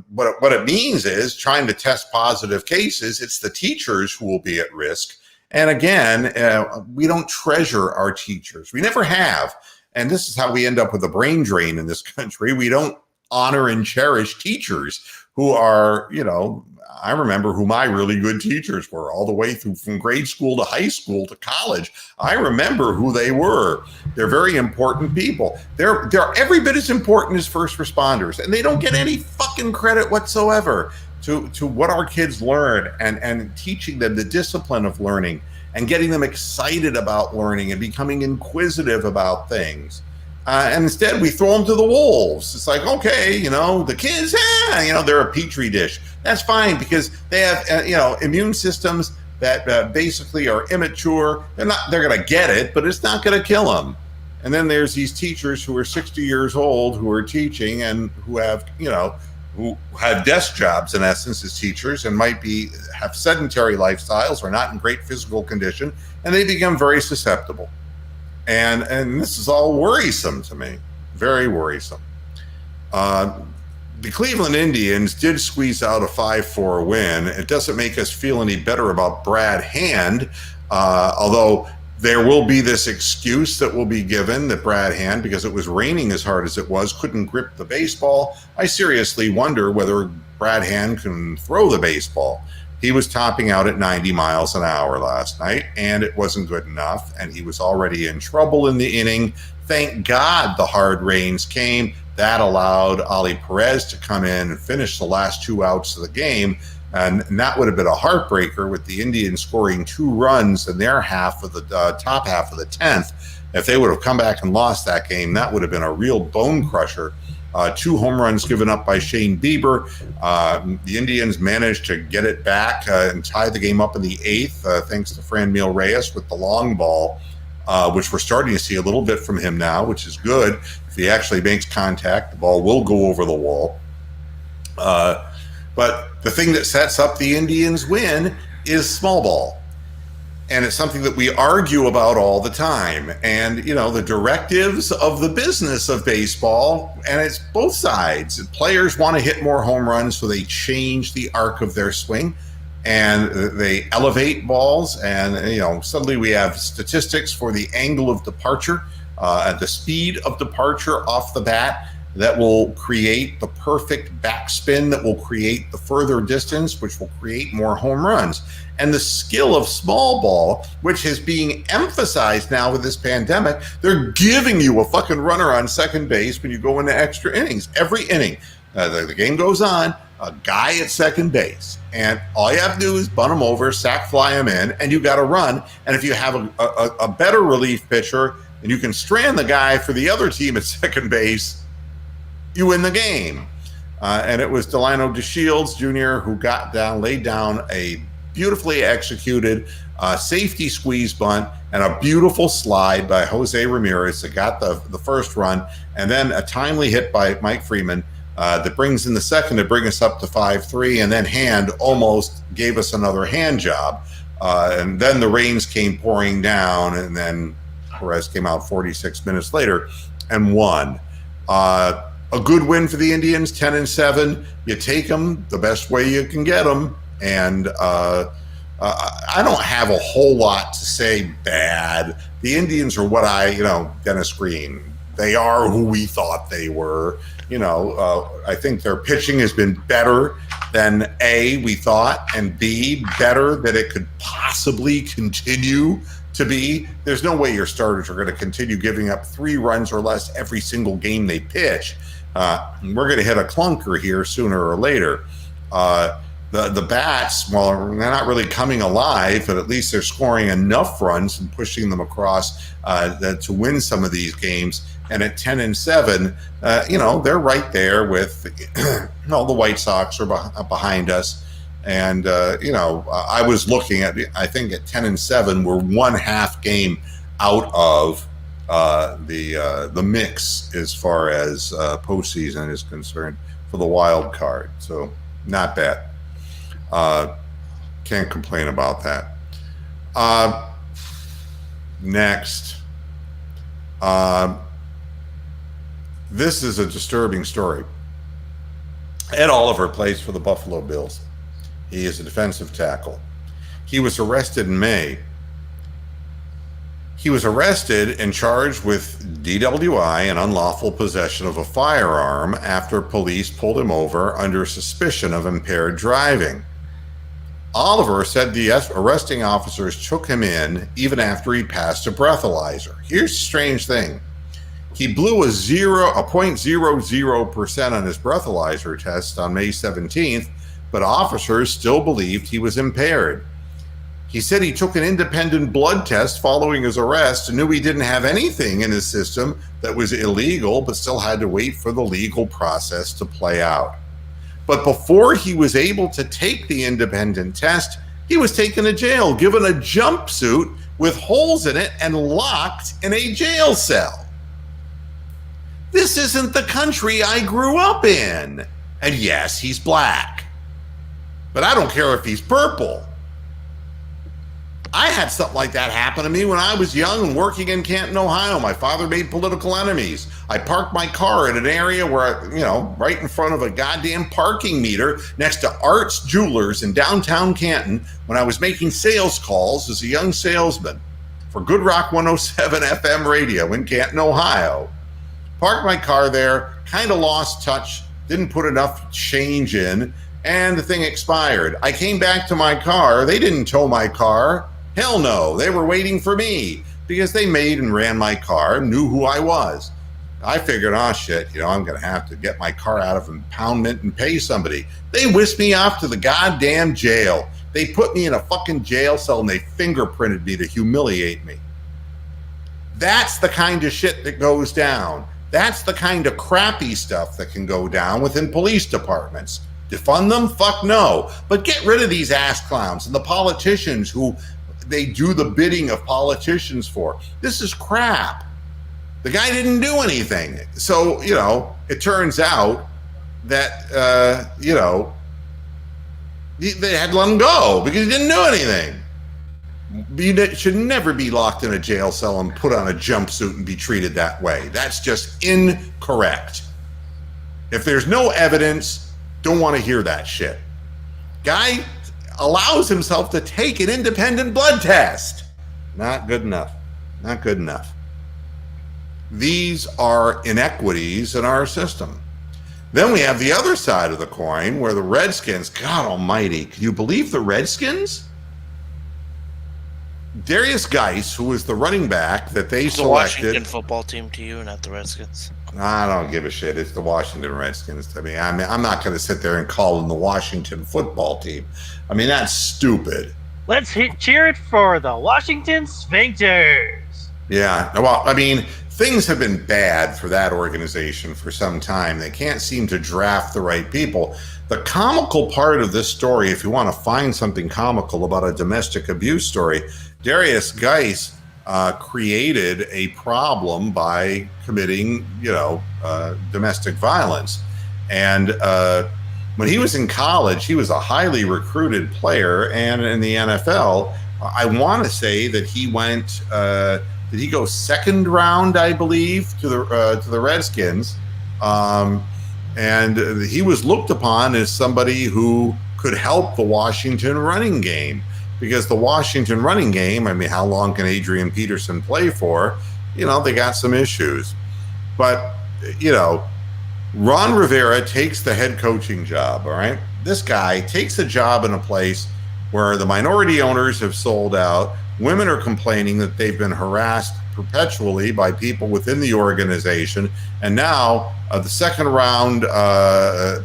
what it means is trying to test positive cases. It's the teachers who will be at risk. And again, we don't treasure our teachers. We never have. And this is how we end up with a brain drain in this country. We don't honor and cherish teachers who are, you know, I remember who my really good teachers were all the way through from grade school to high school to college. I remember who they were. They're very important people. They're every bit as important as first responders, and they don't get any fucking credit whatsoever to what our kids learn and teaching them the discipline of learning and getting them excited about learning and becoming inquisitive about things. And instead, we throw them to the wolves. It's like, okay, you know, the kids, you know, they're a petri dish. That's fine because they have, you know, immune systems that basically are immature. They're going to get it, but it's not going to kill them. And then there's these teachers who are 60 years old who are teaching and who have, you know, who have desk jobs in essence as teachers and might have sedentary lifestyles or not in great physical condition, and they become very susceptible. And this is all worrisome to me, very worrisome. The Cleveland Indians did squeeze out a 5-4 win. It doesn't make us feel any better about Brad Hand, although there will be this excuse that will be given that Brad Hand, because it was raining as hard as it was, couldn't grip the baseball. I seriously wonder whether Brad Hand can throw the baseball. He was topping out at 90 miles an hour last night, and it wasn't good enough, and he was already in trouble in the inning. Thank God the hard rains came. That allowed Ali Perez to come in and finish the last 2 outs of the game, and that would have been a heartbreaker with the Indians scoring 2 runs in their half of the top half of the 10th. If they would have come back and lost that game, that would have been a real bone crusher. 2 home runs given up by Shane Bieber. The Indians managed to get it back and tie the game up in the 8th, thanks to Franmil Reyes with the long ball, which we're starting to see a little bit from him now, which is good. If he actually makes contact, the ball will go over the wall. But the thing that sets up the Indians' win is small ball. And it's something that we argue about all the time. And, you know, the directives of the business of baseball, and it's both sides. Players want to hit more home runs, so they change the arc of their swing and they elevate balls. And, you know, suddenly we have statistics for the angle of departure, at the speed of departure off the bat that will create the perfect backspin that will create the further distance, which will create more home runs. And the skill of small ball, which is being emphasized now with this pandemic, they're giving you a fucking runner on second base when you go into extra innings. Every inning, the game goes on, a guy at second base. And all you have to do is bunt him over, sac fly him in, and you got to run. And if you have a better relief pitcher, and you can strand the guy for the other team at second base, you win the game. And it was Delano DeShields Jr. who laid down a beautifully executed safety squeeze bunt and a beautiful slide by Jose Ramirez that got the first run, and then a timely hit by Mike Freeman that brings in the second to bring us up to 5-3, and then Hand almost gave us another hand job. And then the rains came pouring down, and then Perez came out 46 minutes later and won. A good win for the Indians, 10-7. You take them the best way you can get them, and I don't have a whole lot to say bad. The Indians are what Dennis Green, they are who we thought they were. I think their pitching has been better than A, we thought, and B, better that it could possibly continue to be. There's no way your starters are going to continue giving up 3 runs or less every single game they pitch. We're going to hit a clunker here sooner or later. The bats, well, they're not really coming alive, but at least they're scoring enough runs and pushing them across to win some of these games. And at 10-7, they're right there with the White Sox are behind us. And I was looking at, I think at 10-7, we're 1/2 game out of the mix as far as postseason is concerned for the wild card. So not bad. Can't complain about that. Next. This is a disturbing story. Ed Oliver plays for the Buffalo Bills. He is a defensive tackle. He was arrested in May. He was arrested and charged with DWI and unlawful possession of a firearm after police pulled him over under suspicion of impaired driving. Oliver said the arresting officers took him in even after he passed a breathalyzer. Here's the strange thing. He blew a 0.00% on his breathalyzer test on May 17th, but officers still believed he was impaired. He said he took an independent blood test following his arrest and knew he didn't have anything in his system that was illegal, but still had to wait for the legal process to play out. But before he was able to take the independent test, he was taken to jail, given a jumpsuit with holes in it, and locked in a jail cell. This isn't the country I grew up in. And yes, he's black. But I don't care if he's purple. I had something like that happen to me when I was young and working in Canton, Ohio. My father made political enemies. I parked my car in an area where, right in front of a goddamn parking meter next to Art's Jewelers in downtown Canton when I was making sales calls as a young salesman for Good Rock 107 FM radio in Canton, Ohio. Parked my car there, kind of lost touch, didn't put enough change in, and the thing expired. I came back to my car. They didn't tow my car. Hell no. They were waiting for me because they made and ran my car, knew who I was. I figured, shit, I'm going to have to get my car out of impoundment and pay somebody. They whisked me off to the goddamn jail. They put me in a fucking jail cell and they fingerprinted me to humiliate me. That's the kind of shit that goes down. That's the kind of crappy stuff that can go down within police departments. Defund them? Fuck no. But get rid of these ass clowns and the politicians who they do the bidding of politicians for. This is crap. The guy didn't do anything. So, it turns out that, they had to let him go because he didn't do anything. You should never be locked in a jail cell and put on a jumpsuit and be treated that way. That's just incorrect. If there's no evidence, don't want to hear that shit. Guy allows himself to take an independent blood test. Not good enough. Not good enough. These are inequities in our system. Then we have the other side of the coin where the Redskins, God almighty, can you believe the Redskins? Darius Geis, who was the running back that they selected. The Washington football team to you, not the Redskins. I don't give a shit. It's the Washington Redskins to me. I'm not going to sit there and call them the Washington football team. I mean, that's stupid. Let's cheer it for the Washington Sphincters. Yeah. Well, I mean, things have been bad for that organization for some time. They can't seem to draft the right people. The comical part of this story, if you want to find something comical about a domestic abuse story, Darius Geis created a problem by committing, domestic violence. And when he was in college, he was a highly recruited player. And in the NFL, I want to say that he went, did he go second round, I believe, to the Redskins? And he was looked upon as somebody who could help the Washington running game, because the Washington running game, I mean, how long can Adrian Peterson play for? They got some issues. But, Ron Rivera takes the head coaching job, all right? This guy takes a job in a place where the minority owners have sold out. Women are complaining that they've been harassed perpetually by people within the organization. And now the second round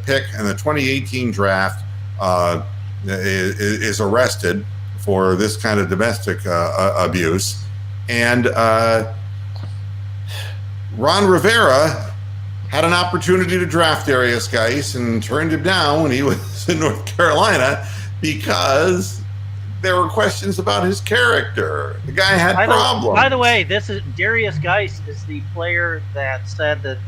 pick in the 2018 draft is arrested for this kind of domestic abuse. And Ron Rivera had an opportunity to draft Darius Geis and turned him down when he was in North Carolina because there were questions about his character. The guy had problems. By the way, this is Darius Geis is the player that said that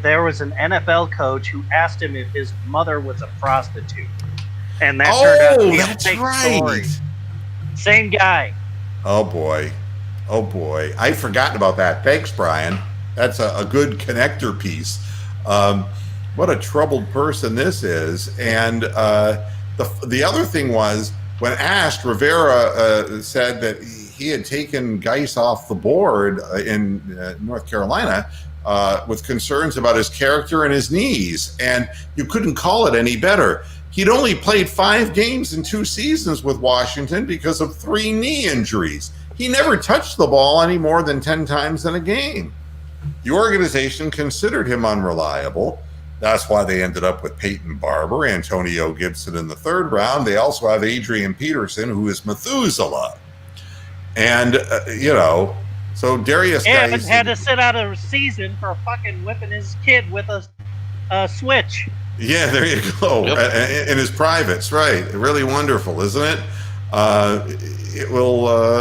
there was an NFL coach who asked him if his mother was a prostitute, and that turned out to be a fake story. Same guy. Oh boy, I'd forgotten about that. Thanks, Brian. That's a good connector piece. What a troubled person this is. And the other thing was, when asked, Rivera said that he had taken Geis off the board in North Carolina with concerns about his character and his knees. And you couldn't call it any better. He'd only played 5 games in 2 seasons with Washington because of 3 knee injuries. He never touched the ball any more than 10 times in a game. The organization considered him unreliable. That's why they ended up with Peyton Barber, Antonio Gibson in the 3rd round. They also have Adrian Peterson, who is Methuselah. And, so Darius Geis had to sit out a season for fucking whipping his kid with a switch. Yeah, there you go. Yep. In his privates, right. Really wonderful, isn't it? It will,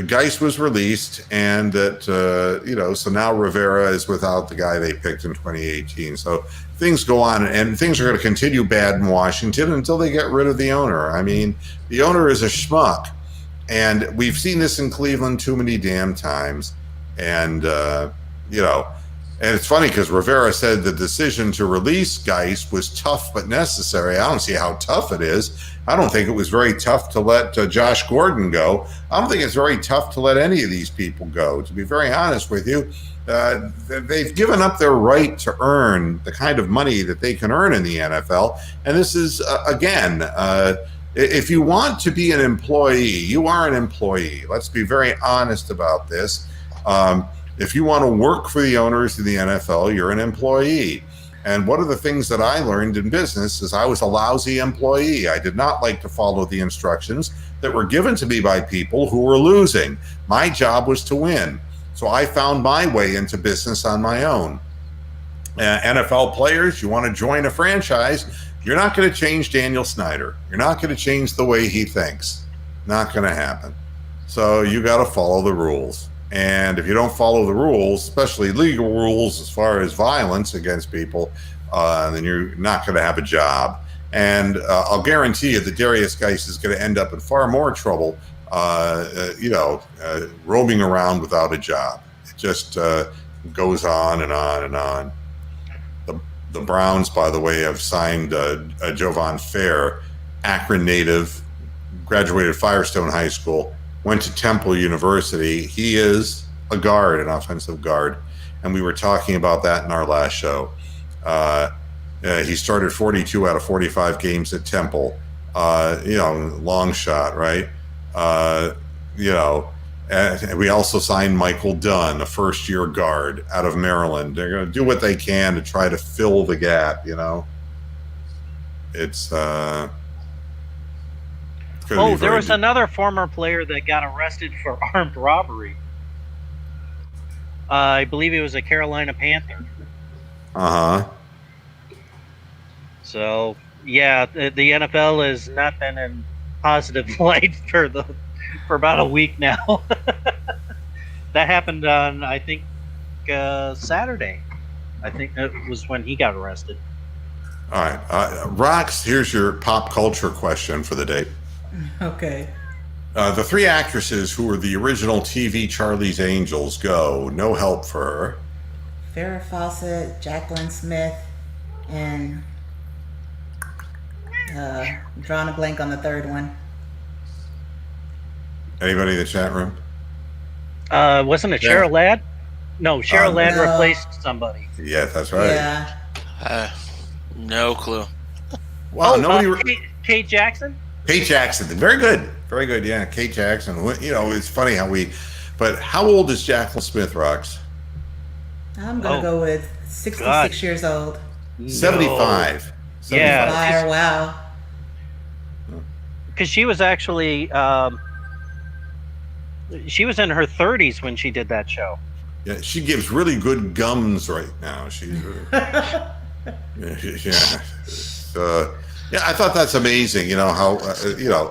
Geis was released, and that, so now Rivera is without the guy they picked in 2018. So things go on, and things are going to continue bad in Washington until they get rid of the owner. I mean, the owner is a schmuck, and we've seen this in Cleveland too many damn times. And, and it's funny because Rivera said the decision to release Geis was tough but necessary. I don't see how tough it is. I don't think it was very tough to let Josh Gordon go. I don't think it's very tough to let any of these people go, to be very honest with you. They've given up their right to earn the kind of money that they can earn in the NFL. And this is, again, if you want to be an employee, you are an employee. Let's be very honest about this. If you want to work for the owners of the NFL, you're an employee. And one of the things that I learned in business is I was a lousy employee. I did not like to follow the instructions that were given to me by people who were losing. My job was to win. So I found my way into business on my own. NFL players, you want to join a franchise, you're not going to change Daniel Snyder. You're not going to change the way he thinks. Not going to happen. So you got to follow the rules. And if you don't follow the rules, especially legal rules as far as violence against people, then you're not going to have a job. And I'll guarantee you that Darius Geis is going to end up in far more trouble, roaming around without a job. It just goes on and on and on. The Browns, by the way, have signed Jovan Fair, Akron native, graduated Firestone High School, went to Temple University. He is a guard, an offensive guard. And we were talking about that in our last show. He started 42 out of 45 games at Temple. Long shot, right? And we also signed Michael Dunn, a first-year guard out of Maryland. They're going to do what they can to try to fill the gap, It's... there was another former player that got arrested for armed robbery. I believe he was a Carolina Panther. Uh huh. So yeah, the NFL has not been in positive light for about a week now. That happened on, I think, Saturday. I think that was when he got arrested. All right. Rox, here's your pop culture question for the day. Okay. The three actresses who were the original TV Charlie's Angels go. No help for her. Farrah Fawcett, Jacqueline Smith, and drawing a blank on the third one. Anybody in the chat room? Wasn't it Cheryl Ladd? No, Cheryl Ladd no. replaced somebody. Yeah, that's right. Yeah. No clue. Wow, nobody. Kate Jackson? Kate Jackson. Very good. Very good. Yeah, Kate Jackson. You know, it's funny how but how old is Jacqueline Smith, Rox? I'm going to go with 66 years old. 75. Yeah. Fire, wow. Because she was actually, she was in her 30s when she did that show. Yeah, she gives really good gums right now. She's yeah, I thought that's amazing. You know how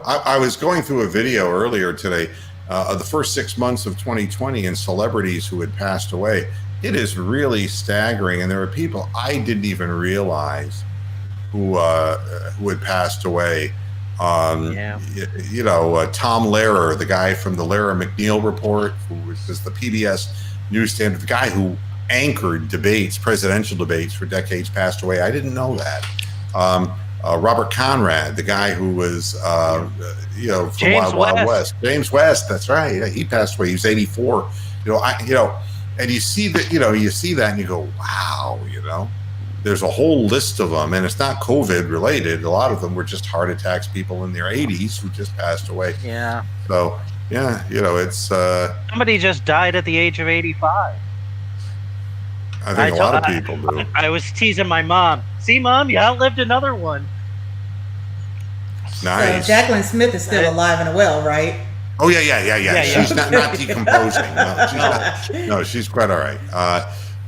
I was going through a video earlier today of the first 6 months of 2020 and celebrities who had passed away. It is really staggering, and there are people I didn't even realize who had passed away. Tom Lehrer, the guy from the Lehrer McNeil Report, who was the PBS news standard, the guy who anchored presidential debates for decades, passed away. I didn't know that. Robert Conrad, the guy who was, from James Wild West. James West, that's right. Yeah, he passed away. He was 84. And you see that, you see that and you go, wow, there's a whole list of them, and it's not COVID related. A lot of them were just heart attacks, people in their 80s who just passed away. Yeah. So, yeah, it's... somebody just died at the age of 85. I think a lot of people do. I was teasing my mom. See, Mom, you outlived another one. Nice. So Jacqueline Smith is still alive and well, right? Oh, yeah. She's not decomposing. No, she's quite all right.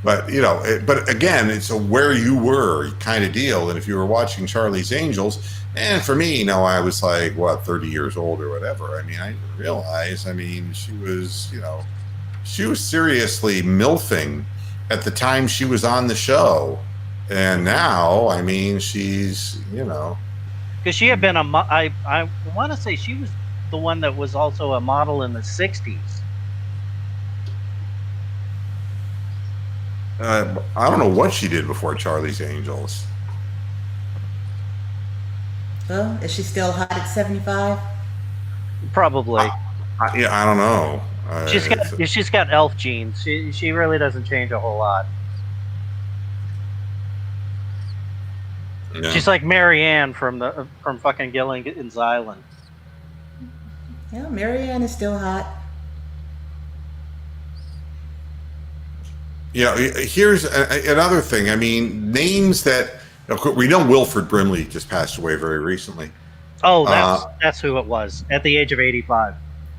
But again, it's a where you were kind of deal. And if you were watching Charlie's Angels, and for me, I was like, 30 years old or whatever. I mean, I didn't realize, she was seriously milfing at the time she was on the show. And now, she's, Because she had been I want to say she was the one that was also a model in the 60s. I don't know what she did before Charlie's Angels. Well, is she still hot at 75? Probably. I don't know. She's got elf genes. She really doesn't change a whole lot. Yeah. She's like Marianne from fucking Gilligan's Island. Yeah, Marianne is still hot. Here's another thing. Names that we know. Wilford Brimley just passed away very recently. Oh, that's who it was at the age of 85.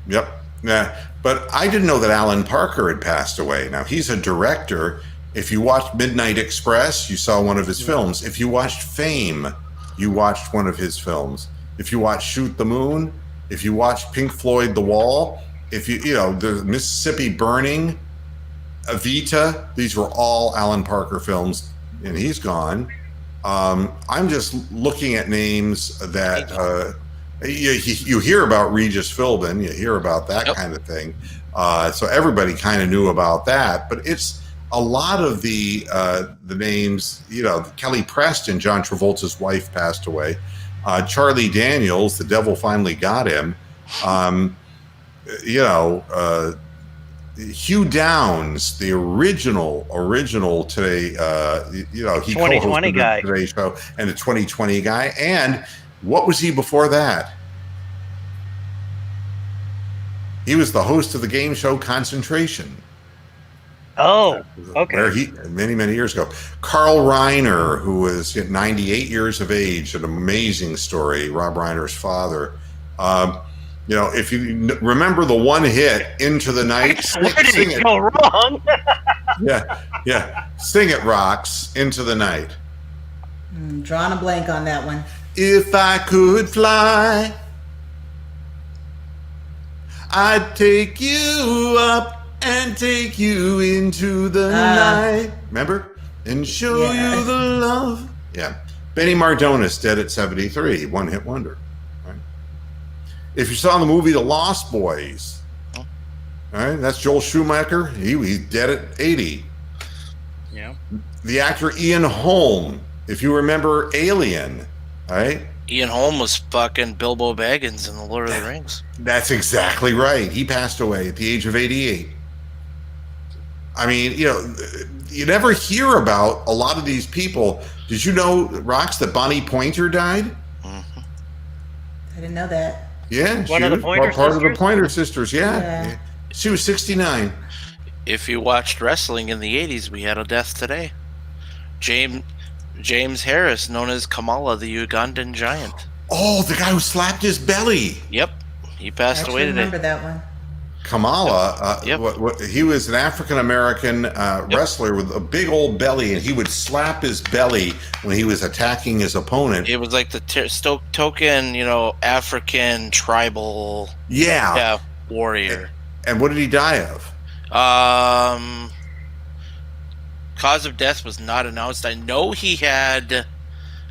Yep. Yeah, but I didn't know that Alan Parker had passed away. Now, he's a director. If you watched Midnight Express, you saw one of his films. If you watched Fame, you watched one of his films. If you watched Shoot the Moon, if you watched Pink Floyd The Wall, if the Mississippi Burning, Evita, these were all Alan Parker films, and he's gone. I'm just looking at names that you hear about Regis Philbin, you hear about that kind of thing. So everybody kind of knew about that, but it's a lot of the names. Kelly Preston, John Travolta's wife, passed away. Charlie Daniels, The Devil Finally Got Him. Hugh Downs, the original today, he 2020 guy, today's show, and the 2020 guy. And what was he before that? He was the host of the game show Concentration. Oh, okay. Where many years ago. Carl Reiner, who was 98 years of age, an amazing story. Rob Reiner's father. You know, if you remember the one hit "Into the Night," Where did sing it it. go wrong? Yeah, sing it, Rocks. "Into the Night." Drawing a blank on that one. If I could fly, I'd take you up and take you into the night. Remember? And show you the love. Yeah. Benny Mardones, dead at 73, one-hit wonder. Right? If you saw the movie The Lost Boys, all right, that's Joel Schumacher. He's dead at 80. Yeah. The actor Ian Holm, if you remember Alien, right? Ian Holm was fucking Bilbo Baggins in The Lord of the Rings. That's exactly right. He passed away at the age of 88. I mean, you know, you never hear about a lot of these people. Did you know, Rox, that Bonnie Pointer died? Mm-hmm. I didn't know that. Yeah, One of the Pointer part of the Sisters? Pointer Sisters. Yeah. She was 69. If you watched wrestling in the 80s, we had a death today. James Harris, known as Kamala, the Ugandan giant. Oh, the guy who slapped his belly. Yep, he passed away I today. remember that one. Kamala, Yep. he was an African-American wrestler with a big old belly, and he would slap his belly when he was attacking his opponent. It was like the token, African tribal warrior. And what did he die of? Cause of death was not announced. I know he had,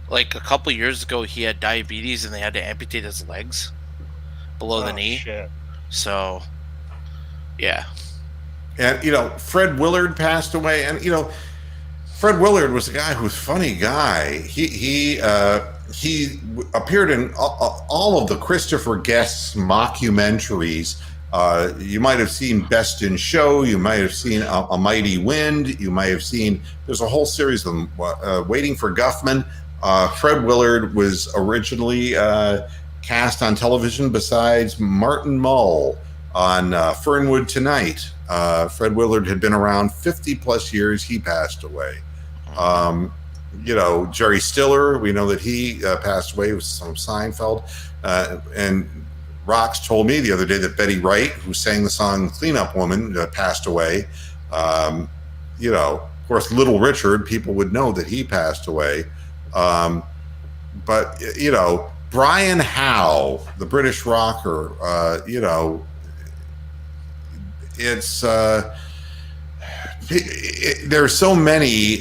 like a couple years ago, he had diabetes and they had to amputate his legs below the knee. Shit. So, yeah. And, Fred Willard passed away. And, Fred Willard was a guy who was a funny guy. He appeared in all of the Christopher Guest's mockumentaries. You might have seen Best in Show. You might have seen A Mighty Wind. You might have seen, there's a whole series of them. Waiting for Guffman. Fred Willard was originally cast on television besides Martin Mull on Fernwood Tonight. Fred Willard had been around 50 plus years. He passed away. Jerry Stiller, we know that he passed away with some Seinfeld. And Rox told me the other day that Betty Wright, who sang the song Cleanup Woman, passed away. Of course, Little Richard, people would know that he passed away. But Brian Howe, the British rocker, there's so many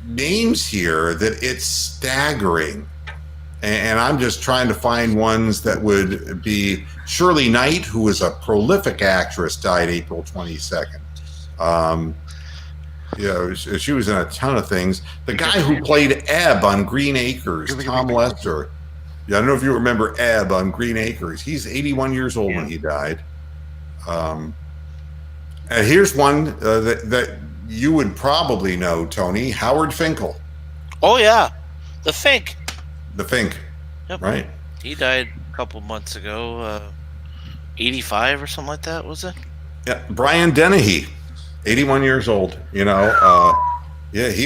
names here that it's staggering. And I'm just trying to find ones that would be Shirley Knight, who was a prolific actress, died April 22nd. She was in a ton of things. The guy who played Ebb on Green Acres, Tom Lester. I don't know if you remember Ebb on Green Acres. He's 81 years old when he died. And here's one that you would probably know, Tony. Howard Finkel. Oh, yeah. The Fink. The Fink, Yep. right? He died a couple months ago. 85 or something like that, was it? Yeah, Brian Dennehy, 81 years old. He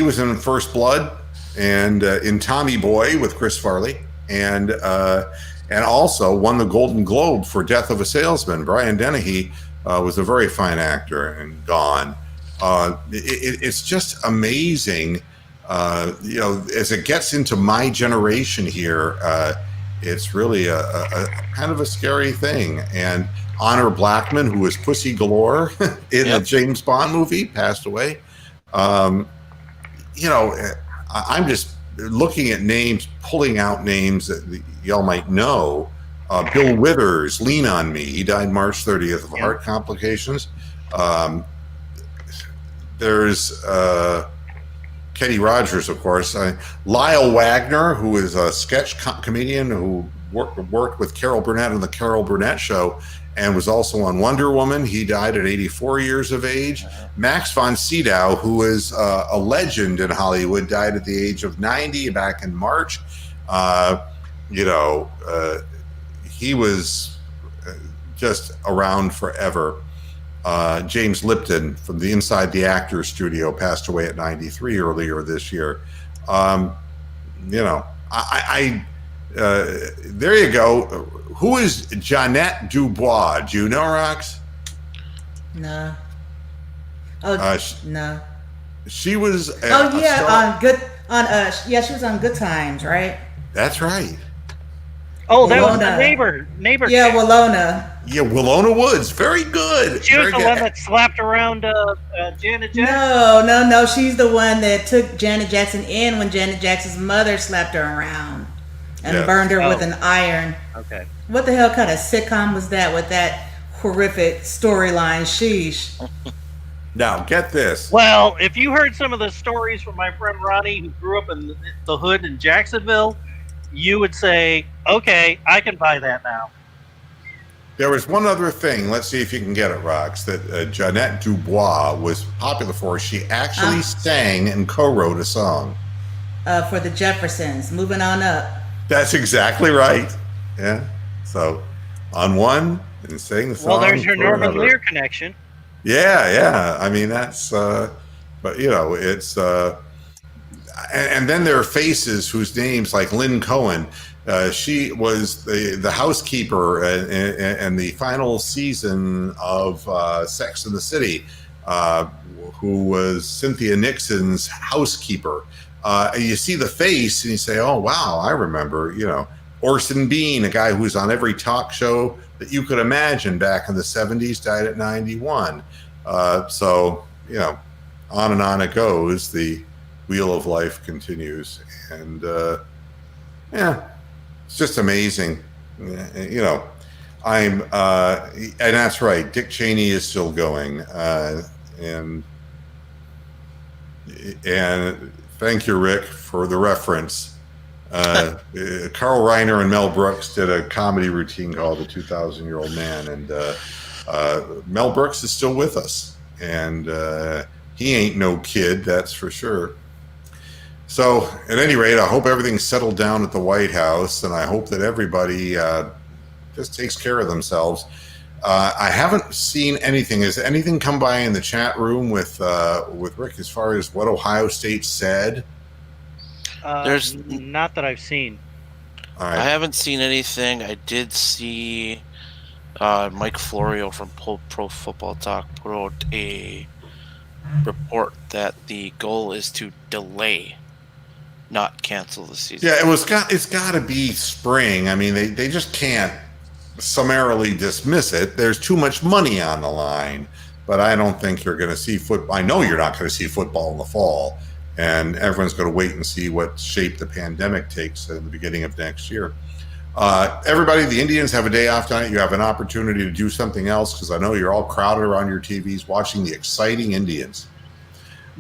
was in First Blood and in Tommy Boy with Chris Farley, and also won the Golden Globe for Death of a Salesman. Brian Dennehy was a very fine actor and gone. It's just amazing. As it gets into my generation here, it's really a kind of a scary thing. And Honor Blackman, who was Pussy Galore in the James Bond movie, passed away. I'm just looking at names, pulling out names that y'all might know. Bill Withers, Lean on Me. He died March 30th of heart complications. There's Kenny Rogers, of course. Lyle Wagner, who is a sketch comedian who worked with Carol Burnett on The Carol Burnett Show and was also on Wonder Woman. He died at 84 years of age. Max von Sydow, who is a legend in Hollywood, died at the age of 90 back in March. He was just around forever. James Lipton from the Inside the Actors studio passed away at 93 earlier this year. there you go. Who is Jeanette Dubois? Do you know, Rox? No. Oh, no. She was. She was on Good Times, right? That's right. Oh, that was the neighbor. Yeah, Willona. Yeah, Willona Woods. Very good. She was the one that slapped around Janet Jackson? No. She's the one that took Janet Jackson in when Janet Jackson's mother slapped her around and burned her with an iron. Okay. What the hell kind of sitcom was that with that horrific storyline? Sheesh. Now, get this. Well, if you heard some of the stories from my friend Ronnie, who grew up in the hood in Jacksonville, you would say, okay, I can buy that now. There was one other thing. Let's see if you can get it, Rox. That Jeanette Dubois was popular for. She actually sang and co-wrote a song. For the Jeffersons. Moving on up. That's exactly right. Yeah. So, on one and sang the song. Well, there's your Norman another. Lear connection. Yeah. I mean, that's, but it's, and then there are faces whose names like Lynn Cohen. She was the housekeeper in the final season of Sex and the City, who was Cynthia Nixon's housekeeper. And you see the face and you say, oh, wow, I remember, Orson Bean, a guy who was on every talk show that you could imagine back in the 70s, died at 91. So, on and on it goes. The wheel of life continues. And, it's just amazing. And that's right. Dick Cheney is still going. And thank you, Rick, for the reference. Carl Reiner and Mel Brooks did a comedy routine called The 2,000-Year-Old Man, and Mel Brooks is still with us, and he ain't no kid, that's for sure. So, at any rate, I hope everything's settled down at the White House, and I hope that everybody just takes care of themselves. I haven't seen anything. Has anything come by in the chat room with Rick as far as what Ohio State said? There's not that I've seen. All right. I haven't seen anything. I did see Mike Florio from Pro Football Talk put out a report that the goal is to delay, not cancel the season. Yeah, it's got to be spring. I mean, they just can't summarily dismiss it. There's too much money on the line, but I don't think you're going to see football. I know you're not going to see football in the fall, and everyone's going to wait and see what shape the pandemic takes in the beginning of next year. Everybody, the Indians have a day off tonight. You have an opportunity to do something else because I know you're all crowded around your TVs watching the exciting Indians.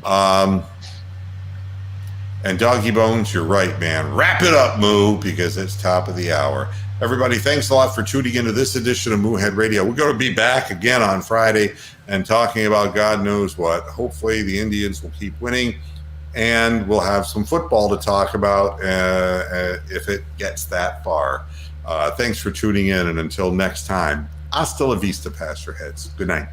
And Doggy Bones, you're right, man. Wrap it up, Moo, because it's top of the hour. Everybody, thanks a lot for tuning into this edition of Moohead Radio. We're going to be back again on Friday and talking about God knows what. Hopefully the Indians will keep winning, and we'll have some football to talk about if it gets that far. Thanks for tuning in, and until next time, hasta la vista, Pastor Heads. Good night.